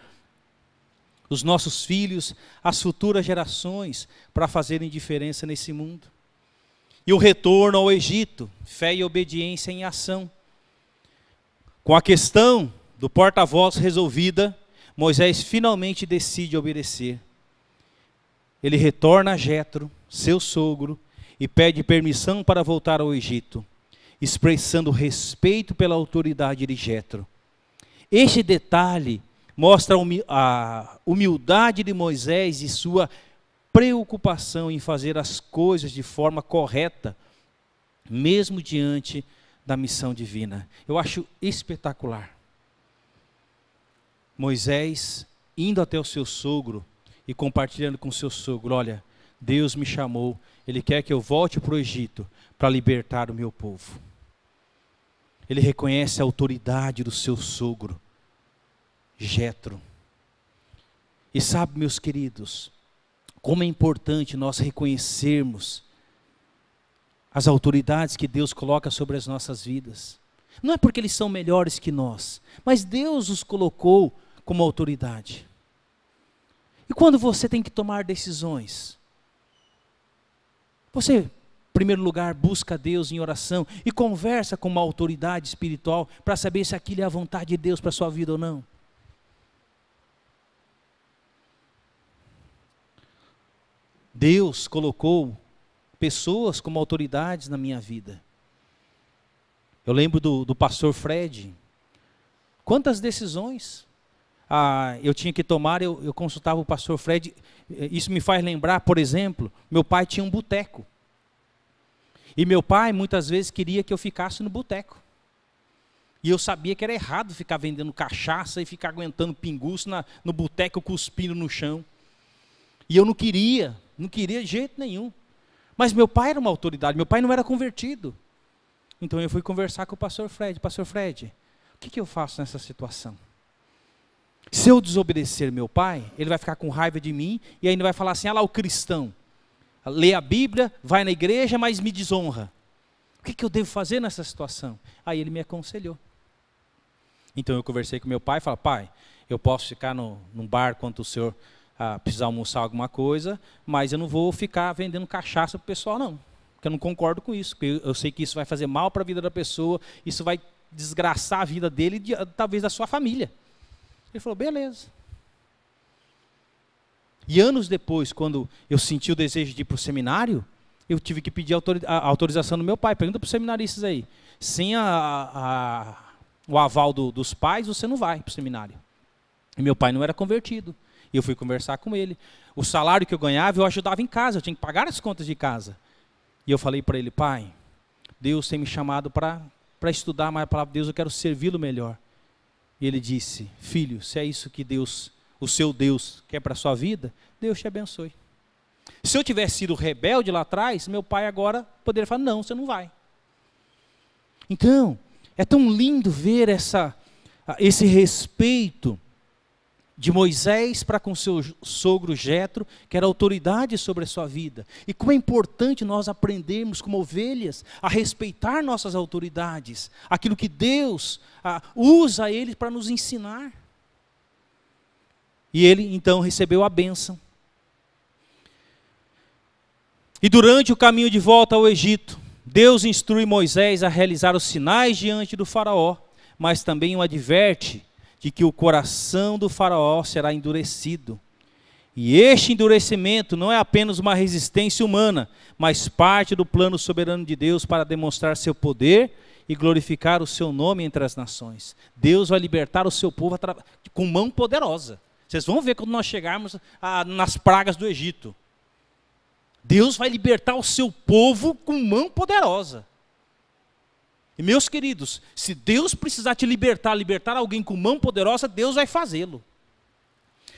os nossos filhos, as futuras gerações, para fazerem diferença nesse mundo. E o retorno ao Egito, fé e obediência em ação. Com a questão do porta-voz resolvida, Moisés finalmente decide obedecer. Ele retorna a Jetro, seu sogro, e pede permissão para voltar ao Egito, expressando respeito pela autoridade de Jetro. Este detalhe mostra a humildade de Moisés e sua preocupação em fazer as coisas de forma correta, mesmo diante da missão divina. Eu acho espetacular. Moisés indo até o seu sogro e compartilhando com o seu sogro, olha, Deus me chamou, Ele quer que eu volte para o Egito para libertar o meu povo. Ele reconhece a autoridade do seu sogro, Jetro. E sabe, meus queridos, como é importante nós reconhecermos as autoridades que Deus coloca sobre as nossas vidas. Não é porque eles são melhores que nós, mas Deus os colocou como autoridade. E quando você tem que tomar decisões, você, em primeiro lugar, busca Deus em oração e conversa com uma autoridade espiritual para saber se aquilo é a vontade de Deus para a sua vida ou não. Deus colocou pessoas como autoridades na minha vida. Eu lembro do pastor Fred. Quantas decisões eu tinha que tomar, eu consultava o pastor Fred. Isso me faz lembrar, por exemplo, meu pai tinha um boteco. E meu pai muitas vezes queria que eu ficasse no boteco. E eu sabia que era errado ficar vendendo cachaça e ficar aguentando pinguço no boteco cuspindo no chão. E eu não queria de jeito nenhum. Mas meu pai era uma autoridade, meu pai não era convertido. Então eu fui conversar com o pastor Fred. Pastor Fred, o que eu faço nessa situação? Se eu desobedecer meu pai, ele vai ficar com raiva de mim e ainda vai falar assim, lá o cristão, lê a Bíblia, vai na igreja, mas me desonra. O que eu devo fazer nessa situação? Aí ele me aconselhou. Então eu conversei com meu pai e falei, pai, eu posso ficar num bar quando o senhor precisar almoçar alguma coisa, mas eu não vou ficar vendendo cachaça para o pessoal não, porque eu não concordo com isso, porque eu sei que isso vai fazer mal para a vida da pessoa, isso vai desgraçar a vida dele e talvez da sua família. Ele falou, beleza. E anos depois, quando eu senti o desejo de ir para o seminário, eu tive que pedir a autorização do meu pai. Pergunta para os seminaristas aí. Sem o aval dos pais, você não vai para o seminário. E meu pai não era convertido. E eu fui conversar com ele. O salário que eu ganhava, eu ajudava em casa. Eu tinha que pagar as contas de casa. E eu falei para ele, pai, Deus tem me chamado para estudar mais a palavra de Deus, eu quero servi-lo melhor. E ele disse, filho, se é isso que Deus, o seu Deus, quer para a sua vida, Deus te abençoe. Se eu tivesse sido rebelde lá atrás, meu pai agora poderia falar, não, você não vai. Então, é tão lindo ver esse respeito de Moisés para com seu sogro Jetro, que era autoridade sobre a sua vida. E como é importante nós aprendermos como ovelhas a respeitar nossas autoridades, aquilo que Deus usa eles para nos ensinar. E ele então recebeu a bênção. E durante o caminho de volta ao Egito, Deus instrui Moisés a realizar os sinais diante do faraó, mas também o adverte de que o coração do faraó será endurecido. E este endurecimento não é apenas uma resistência humana, mas parte do plano soberano de Deus para demonstrar seu poder e glorificar o seu nome entre as nações. Deus vai libertar o seu povo com mão poderosa. Vocês vão ver quando nós chegarmos nas pragas do Egito. Deus vai libertar o seu povo com mão poderosa. E meus queridos, se Deus precisar te libertar alguém com mão poderosa, Deus vai fazê-lo.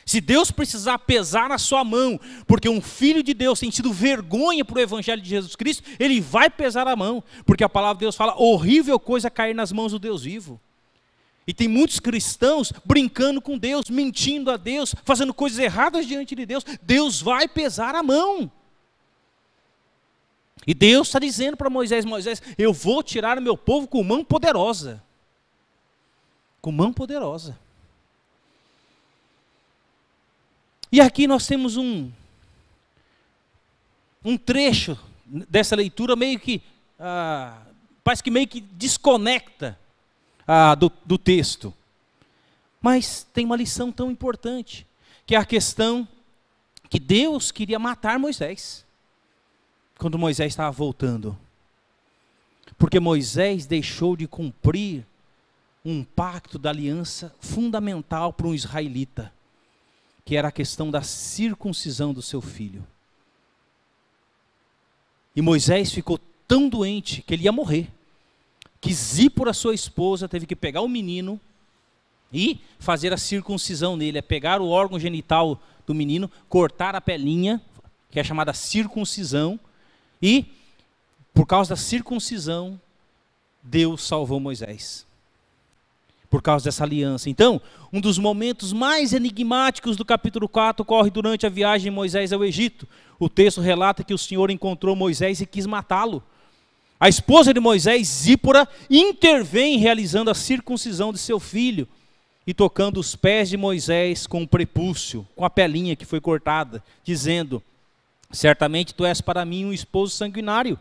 Se Deus precisar pesar na sua mão, porque um filho de Deus tem tido vergonha para o evangelho de Jesus Cristo, ele vai pesar a mão, porque a palavra de Deus fala, horrível coisa cair nas mãos do Deus vivo. E tem muitos cristãos brincando com Deus, mentindo a Deus, fazendo coisas erradas diante de Deus. Deus vai pesar a mão. E Deus está dizendo para Moisés, eu vou tirar o meu povo com mão poderosa. Com mão poderosa. E aqui nós temos um trecho dessa leitura meio que, parece que meio que desconecta do texto. Mas tem uma lição tão importante, que é a questão que Deus queria matar Moisés. Quando Moisés estava voltando. Porque Moisés deixou de cumprir um pacto da aliança fundamental para um israelita, que era a questão da circuncisão do seu filho. E Moisés ficou tão doente que ele ia morrer, que Zípora, sua esposa, teve que pegar o menino e fazer a circuncisão nele, é pegar o órgão genital do menino, cortar a pelinha, que é chamada circuncisão, e, por causa da circuncisão, Deus salvou Moisés. Por causa dessa aliança. Então, um dos momentos mais enigmáticos do capítulo 4 ocorre durante a viagem de Moisés ao Egito. O texto relata que o Senhor encontrou Moisés e quis matá-lo. A esposa de Moisés, Zípora, intervém realizando a circuncisão de seu filho e tocando os pés de Moisés com o prepúcio, com a pelinha que foi cortada, dizendo, certamente tu és para mim um esposo sanguinário.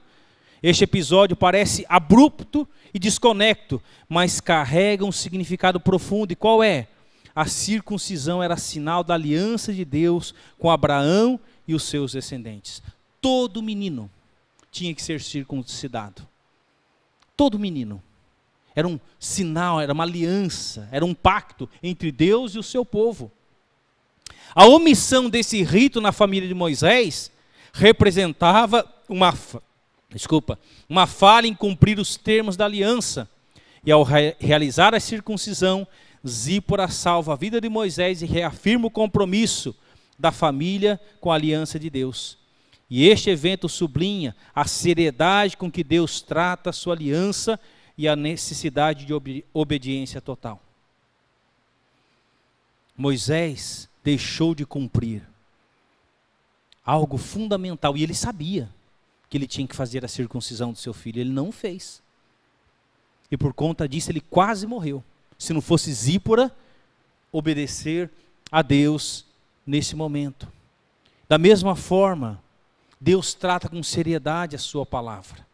Este episódio parece abrupto e desconecto, mas carrega um significado profundo. E qual é? A circuncisão era sinal da aliança de Deus com Abraão e os seus descendentes. Todo menino tinha que ser circuncidado. Todo menino. Era um sinal, era uma aliança, era um pacto entre Deus e o seu povo. A omissão desse rito na família de Moisés representava uma falha em cumprir os termos da aliança. E ao realizar a circuncisão, Zípora salva a vida de Moisés e reafirma o compromisso da família com a aliança de Deus. E este evento sublinha a seriedade com que Deus trata a sua aliança e a necessidade de obediência total. Moisés deixou de cumprir algo fundamental, e ele sabia que ele tinha que fazer a circuncisão do seu filho, ele não fez. E por conta disso ele quase morreu. Se não fosse Zípora obedecer a Deus nesse momento. Da mesma forma, Deus trata com seriedade a sua palavra.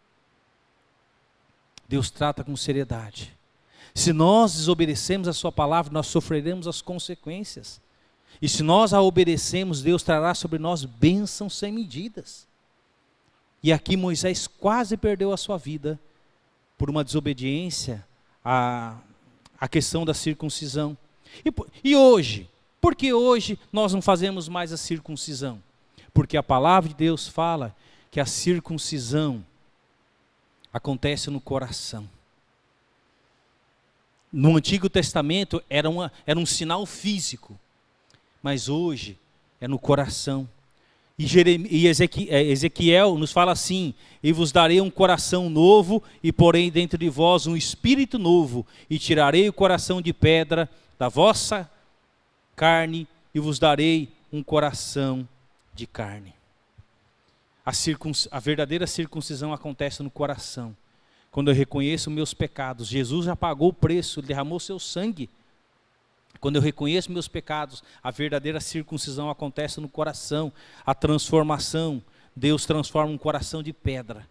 Deus trata com seriedade. Se nós desobedecemos a sua palavra, nós sofreremos as consequências. E se nós a obedecemos, Deus trará sobre nós bênçãos sem medidas. E aqui Moisés quase perdeu a sua vida por uma desobediência à questão da circuncisão. E hoje? Por que hoje nós não fazemos mais a circuncisão? Porque a palavra de Deus fala que a circuncisão acontece no coração. No Antigo Testamento era um sinal físico, mas hoje é no coração. E Ezequiel nos fala assim: e vos darei um coração novo, e porei dentro de vós um espírito novo, e tirarei o coração de pedra da vossa carne, e vos darei um coração de carne. A verdadeira circuncisão acontece no coração. Quando eu reconheço meus pecados, Jesus já pagou o preço, Ele derramou seu sangue. Quando eu reconheço meus pecados, a verdadeira circuncisão acontece no coração. A transformação, Deus transforma um coração de pedra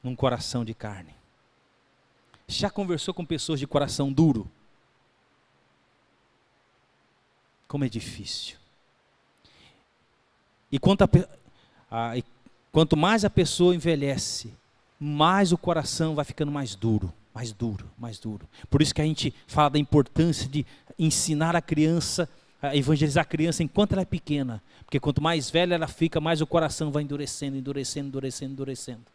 num coração de carne. Já conversou com pessoas de coração duro? Como é difícil. E quanto mais a pessoa envelhece, mais o coração vai ficando mais duro, mais duro, mais duro. Por isso que a gente fala da importância de ensinar a criança, a evangelizar a criança enquanto ela é pequena. Porque quanto mais velha ela fica, mais o coração vai endurecendo, endurecendo, endurecendo, endurecendo.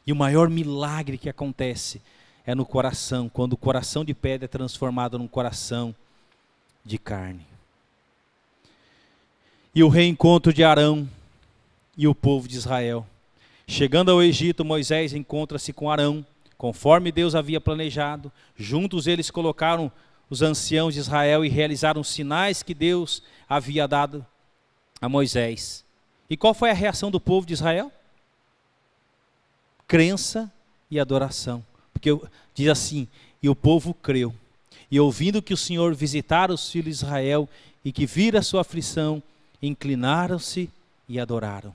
E o maior milagre que acontece é no coração, quando o coração de pedra é transformado num coração de carne. E o reencontro de Arão e o povo de Israel. Chegando ao Egito, Moisés encontra-se com Arão, conforme Deus havia planejado. Juntos eles colocaram os anciãos de Israel e realizaram os sinais que Deus havia dado a Moisés. E qual foi a reação do povo de Israel? Crença e adoração. Porque diz assim: e o povo creu. E ouvindo que o Senhor visitara os filhos de Israel e que vira a sua aflição, inclinaram-se e adoraram.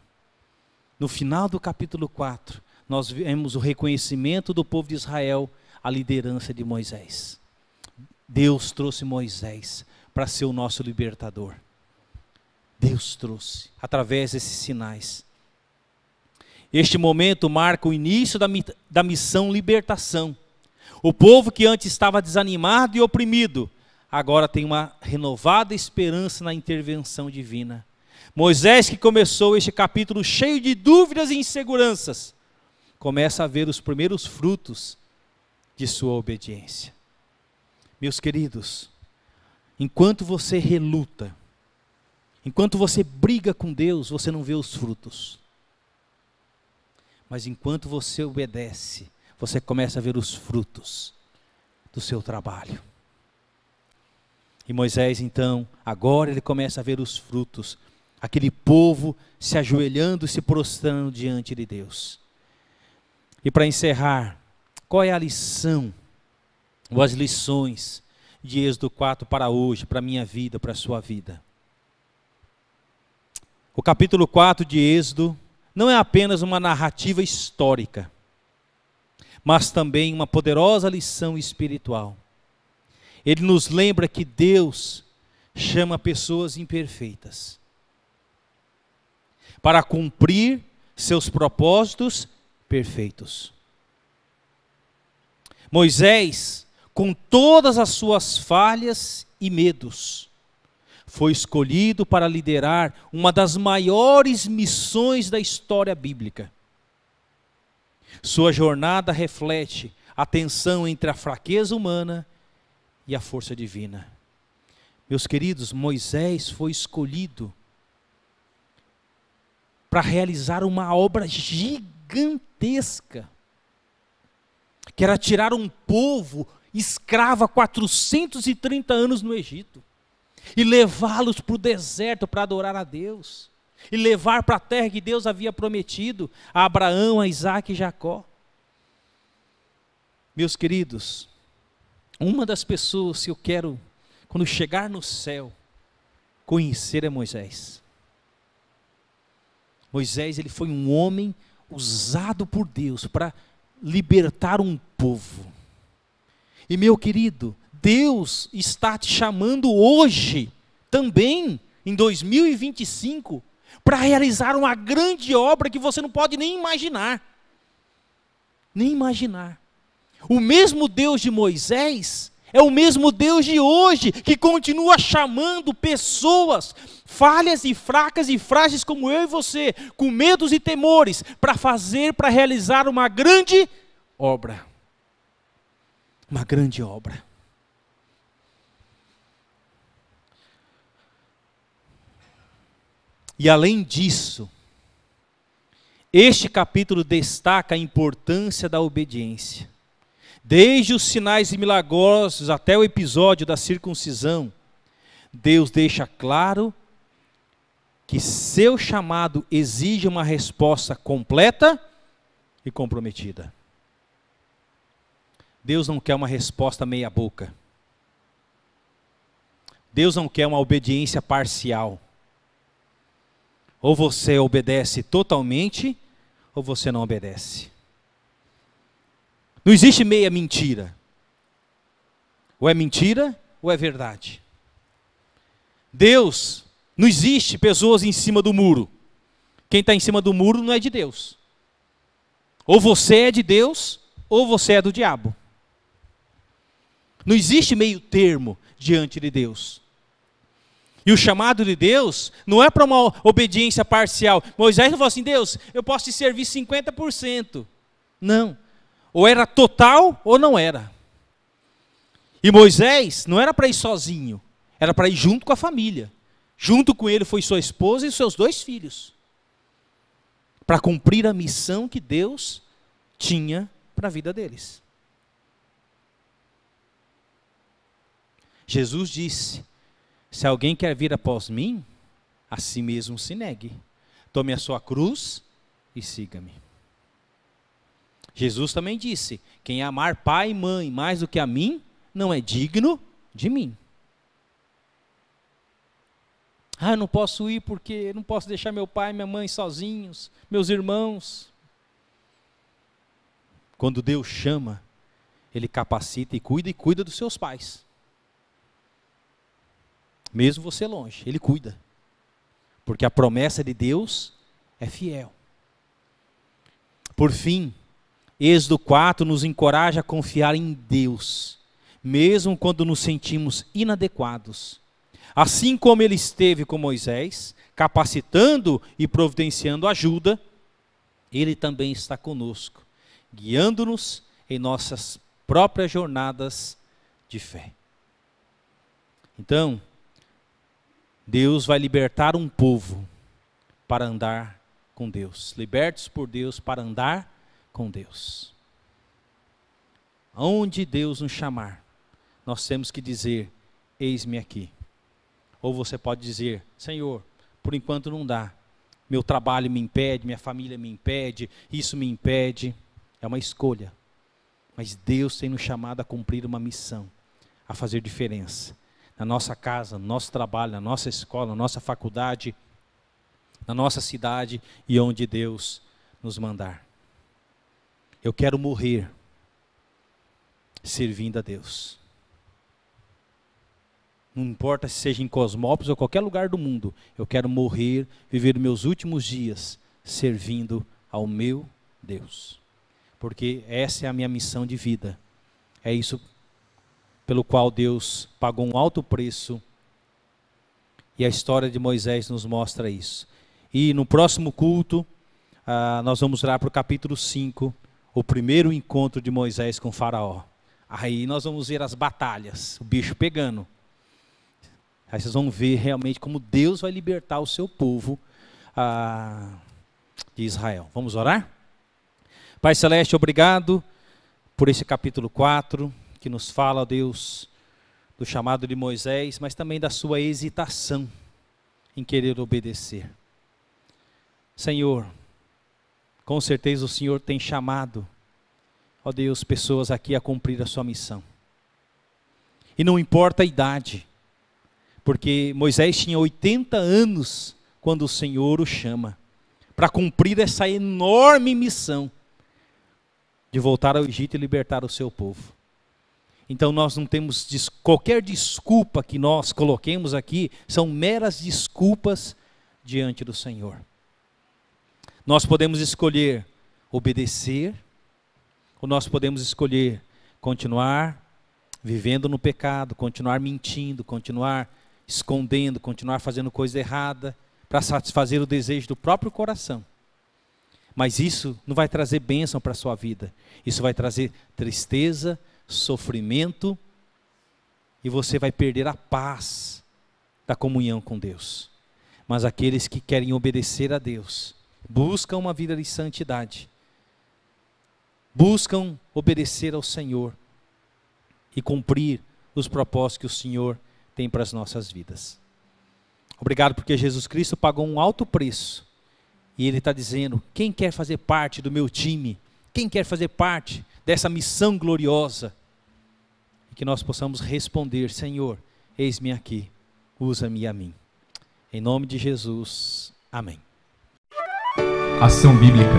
No final do capítulo 4, nós vemos o reconhecimento do povo de Israel, a liderança de Moisés. Deus trouxe Moisés para ser o nosso libertador. Deus trouxe, através desses sinais. Este momento marca o início da missão libertação. O povo que antes estava desanimado e oprimido, agora tem uma renovada esperança na intervenção divina. Moisés, que começou este capítulo cheio de dúvidas e inseguranças, começa a ver os primeiros frutos de sua obediência. Meus queridos, enquanto você reluta, enquanto você briga com Deus, você não vê os frutos. Mas enquanto você obedece, você começa a ver os frutos do seu trabalho. E Moisés, então, agora ele começa a ver os frutos. Aquele povo se ajoelhando e se prostrando diante de Deus. E para encerrar, qual é a lição, ou as lições de Êxodo 4 para hoje, para a minha vida, para a sua vida? O capítulo 4 de Êxodo não é apenas uma narrativa histórica, mas também uma poderosa lição espiritual. Ele nos lembra que Deus chama pessoas imperfeitas para cumprir seus propósitos perfeitos. Moisés, com todas as suas falhas e medos, foi escolhido para liderar uma das maiores missões da história bíblica. Sua jornada reflete a tensão entre a fraqueza humana e a força divina. Meus queridos, Moisés foi escolhido para realizar uma obra gigantesca, que era tirar um povo escravo há 430 anos no Egito, e levá-los para o deserto para adorar a Deus, e levar para a terra que Deus havia prometido a Abraão, a Isaac e Jacó. Meus queridos, uma das pessoas que eu quero, quando chegar no céu, conhecer é Moisés. Moisés, ele foi um homem usado por Deus para libertar um povo. E meu querido, Deus está te chamando hoje, também, em 2025, para realizar uma grande obra que você não pode nem imaginar. Nem imaginar. O mesmo Deus de Moisés é o mesmo Deus de hoje, que continua chamando pessoas falhas e fracas e frágeis como eu e você, com medos e temores, para realizar uma grande obra. Uma grande obra. E além disso, este capítulo destaca a importância da obediência. Desde os sinais milagrosos até o episódio da circuncisão, Deus deixa claro que seu chamado exige uma resposta completa e comprometida. Deus não quer uma resposta meia boca. Deus não quer uma obediência parcial. Ou você obedece totalmente, ou você não obedece. Não existe meia mentira. Ou é mentira, ou é verdade. Deus, não existe pessoas em cima do muro. Quem está em cima do muro não é de Deus. Ou você é de Deus, ou você é do diabo. Não existe meio termo diante de Deus. E o chamado de Deus não é para uma obediência parcial. Moisés não falou assim: Deus, eu posso te servir 50%. Não. Ou era total ou não era. E Moisés não era para ir sozinho. Era para ir junto com a família. Junto com ele foi sua esposa e seus 2 filhos. Para cumprir a missão que Deus tinha para a vida deles. Jesus disse: se alguém quer vir após mim, a si mesmo se negue. Tome a sua cruz e siga-me. Jesus também disse: quem amar pai e mãe mais do que a mim, não é digno de mim. Eu não posso ir porque não posso deixar meu pai e minha mãe sozinhos, meus irmãos. Quando Deus chama, Ele capacita e cuida dos seus pais. Mesmo você longe, Ele cuida. Porque a promessa de Deus é fiel. Por fim, Êxodo 4 nos encoraja a confiar em Deus, mesmo quando nos sentimos inadequados. Assim como Ele esteve com Moisés, capacitando e providenciando ajuda, Ele também está conosco, guiando-nos em nossas próprias jornadas de fé. Então, Deus vai libertar um povo para andar com Deus. Libertos por Deus para andar com Deus. Aonde Deus nos chamar, nós temos que dizer: eis-me aqui. Ou você pode dizer: Senhor, por enquanto não dá. Meu trabalho me impede, minha família me impede, isso me impede. É uma escolha. Mas Deus tem nos chamado a cumprir uma missão, a fazer diferença. Na nossa casa, no nosso trabalho, na nossa escola, na nossa faculdade, na nossa cidade e onde Deus nos mandar. Eu quero morrer servindo a Deus. Não importa se seja em Cosmópolis ou qualquer lugar do mundo, eu quero morrer, viver meus últimos dias servindo ao meu Deus. Porque essa é a minha missão de vida. É isso pelo qual Deus pagou um alto preço, e a história de Moisés nos mostra isso. E no próximo culto, nós vamos lá para o capítulo 5, o primeiro encontro de Moisés com Faraó. Aí nós vamos ver as batalhas, o bicho pegando. Aí vocês vão ver realmente como Deus vai libertar o seu povo de Israel. Vamos orar? Pai Celeste, obrigado por esse capítulo 4, que nos fala, ó Deus, do chamado de Moisés, mas também da sua hesitação em querer obedecer. Senhor, com certeza o Senhor tem chamado, ó Deus, pessoas aqui a cumprir a sua missão. E não importa a idade, porque Moisés tinha 80 anos quando o Senhor o chama, para cumprir essa enorme missão de voltar ao Egito e libertar o seu povo. Então nós não temos qualquer desculpa que nós coloquemos aqui, são meras desculpas diante do Senhor. Nós podemos escolher obedecer, ou nós podemos escolher continuar vivendo no pecado, continuar mentindo, continuar escondendo, continuar fazendo coisa errada, para satisfazer o desejo do próprio coração. Mas isso não vai trazer bênção para a sua vida. Isso vai trazer tristeza, sofrimento, e você vai perder a paz da comunhão com Deus. Mas aqueles que querem obedecer a Deus, buscam uma vida de santidade, buscam obedecer ao Senhor e cumprir os propósitos que o Senhor tem para as nossas vidas. Obrigado porque Jesus Cristo pagou um alto preço. E Ele está dizendo, quem quer fazer parte do meu time? Quem quer fazer parte dessa missão gloriosa? E que nós possamos responder, Senhor, eis-me aqui, usa-me a mim. Em nome de Jesus, amém. Ação Bíblica,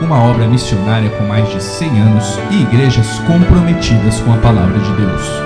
uma obra missionária com mais de 100 anos e igrejas comprometidas com a palavra de Deus.